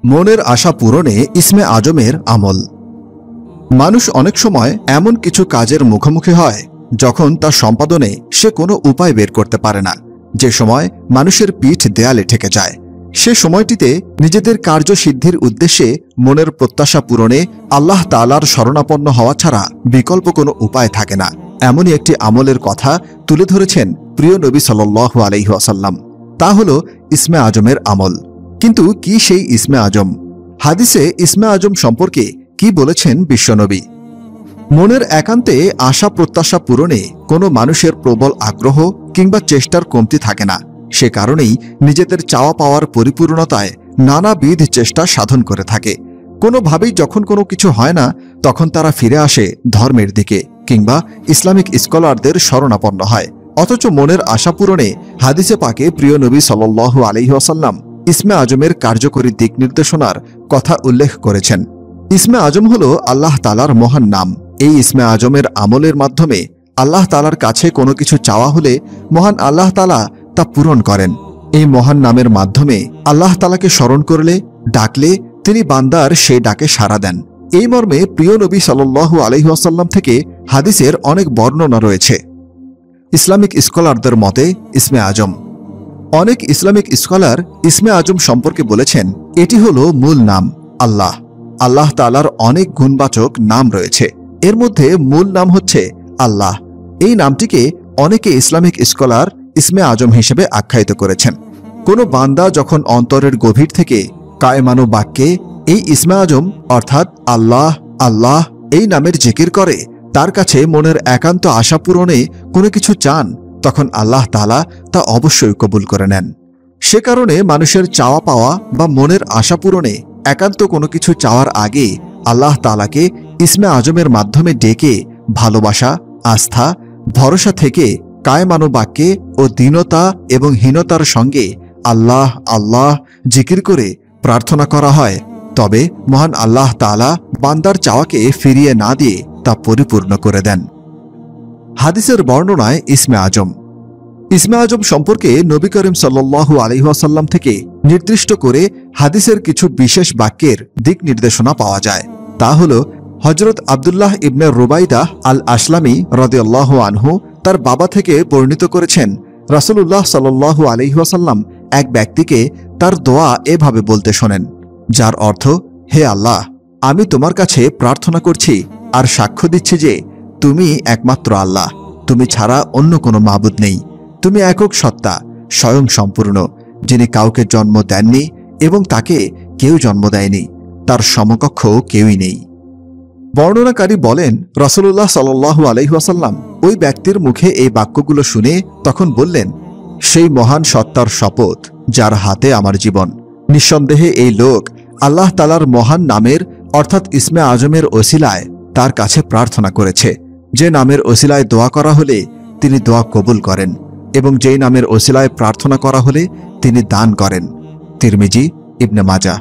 মনের আশা পূরণে ইসমে আজমের আমল। মানুষ অনেক সময় এমন কিছু কাজের মুখোমুখি হয় যখন তা সম্পাদনে সে কোনো উপায় বের করতে পারে না, যে সময় মানুষের পিঠ দেয়ালে ঠেকে যায়। সে সময়টিতে নিজেদের কার্যসিদ্ধির উদ্দেশ্যে মনের প্রত্যাশা পূরণে আল্লাহ তাআলার শরণাপন্ন হওয়া ছাড়া বিকল্প কোনো উপায় থাকে না। এমনই একটি আমলের কথা তুলে ধরেছেন প্রিয় নবী সাল্লাল্লাহু আলাইহি ওয়াসাল্লাম। তা হল ইসমে আজমের আমল। কিন্তু কি সেই ইসমে আজম? হাদিসে ইসমে আজম সম্পর্কে কি বলেছেন বিশ্বনবী? মনের একান্তে আশা প্রত্যাশা পূরণে কোনো মানুষের প্রবল আগ্রহ কিংবা চেষ্টার কমতি থাকে না। সে কারণেই নিজেদের চাওয়া পাওয়ার পরিপূর্ণতায় নানাবিধ চেষ্টা সাধন করে থাকে। কোনোভাবেই যখন কোনো কিছু হয় না, তখন তারা ফিরে আসে ধর্মের দিকে কিংবা ইসলামিক স্কলারদের শরণাপন্ন হয়। অথচ মনের আশা পূরণে হাদিসে পাকে প্রিয় নবী সাল্লাল্লাহু আলাইহি ওয়াসাল্লাম ইসমে আজমের কার্যকরী দিক নির্দেশনার কথা উল্লেখ করেছেন। ইসমে আজম হল আল্লাহ তাআলার মহান নাম। এই ইসমে আজমের আমলের মাধ্যমে আল্লাহ তাআলার কাছে কোনো কিছু চাওয়া হলে মহান আল্লাহ তাআলা তা পূরণ করেন। এই মহান নামের মাধ্যমে আল্লাহ তাআলাকে স্মরণ করলে, ডাকলে তিনি বান্দার সেই ডাকে সাড়া দেন। এই মর্মে প্রিয় নবী সাল্লাল্লাহু আলাইহি ওয়াসাল্লাম থেকে হাদিসের অনেক বর্ণনা রয়েছে। ইসলামিক স্কলারদের মতে ইসমে আজম, অনেক ইসলামিক স্কলার ইসমে আজম সম্পর্কে বলেছেন, এটি হল মূল নাম আল্লাহ। আল্লাহ তাআলার অনেক গুণবাচক নাম রয়েছে, এর মধ্যে মূল নাম হচ্ছে আল্লাহ। এই নামটিকে অনেকে ইসলামিক স্কলার ইসমে আজম হিসেবে আখ্যায়িত করেছেন। কোনো বান্দা যখন অন্তরের গভীর থেকে কায়মানু বাক্যে এই ইসমে আজম অর্থাৎ আল্লাহ আল্লাহ এই নামের জিকির করে, তার কাছে মনের একান্ত আশা পূরণে কোনো কিছু চান, তখন আল্লাহ তাআলা তা অবশ্যই কবুল করে নেন। সে কারণে মানুষের চাওয়া পাওয়া বা মনের আশা পূরণে একান্ত কোনো কিছু চাওয়ার আগে আল্লাহ তাআলাকে ইসমে আজমের মাধ্যমে ডেকে ভালোবাসা, আস্থা, ভরসা থেকে কায়মানু বাক্যে ও দীনতা এবং হীনতার সঙ্গে আল্লাহ আল্লাহ জিকির করে প্রার্থনা করা হয়। তবে মহান আল্লাহ তাআলা বান্দার চাওয়াকে ফিরিয়ে না দিয়ে তা পরিপূর্ণ করে দেন। হাদিসের বর্ণনায় ইসমে আজম। ইসমে আজম সম্পর্কে নবী করিম সাল্লাল্লাহু আলাইহি ওয়াসাল্লাম থেকে নির্দিষ্ট করে হাদিসের কিছু বিশেষ বাক্যের দিক নির্দেশনা পাওয়া যায়। তা হল, হযরত আব্দুল্লাহ ইবনে রুবাইদা আল আসলামী রাদিয়াল্লাহু আনহু তার বাবা থেকে বর্ণিত করেছেন, রাসূলুল্লাহ সাল্লাল্লাহু আলাইহি ওয়াসাল্লাম এক ব্যক্তিকে তার দোয়া এভাবে বলতে শোনেন, যার অর্থ, হে আল্লাহ, আমি তোমার কাছে প্রার্থনা করছি আর সাক্ষ্য দিচ্ছি যে তুমি একমাত্র আল্লাহ, তুমি ছাড়া অন্য কোনো মাবুদ নেই। তুমি একক সত্তা, স্বয়ং সম্পূর্ণ, যিনি কাউকে জন্ম দেননি এবং তাকে কেউ জন্ম দেয়নি, তার সমকক্ষ কেউই নেই। বর্ণনাকারী বলেন, রাসূলুল্লাহ সাল্লাল্লাহু আলাইহি ওয়াসাল্লাম ওই ব্যক্তির মুখে এই বাক্যগুলো শুনে তখন বললেন, সেই মহান সত্তার শপথ যার হাতে আমার জীবন, নিঃসন্দেহে এই লোক আল্লাহ তাআলার মহান নামের অর্থাৎ ইসমে আজমের ওসিলায় তার কাছে প্রার্থনা করেছে। যে নামের ওসিলায় দোয়া করা হলে তিনি দোয়া কবুল করেন এবং যেই নামের ওসিলায় প্রার্থনা করা হলে তিনি দান করেন। তিরমিজি, ইবনে মাজাহ।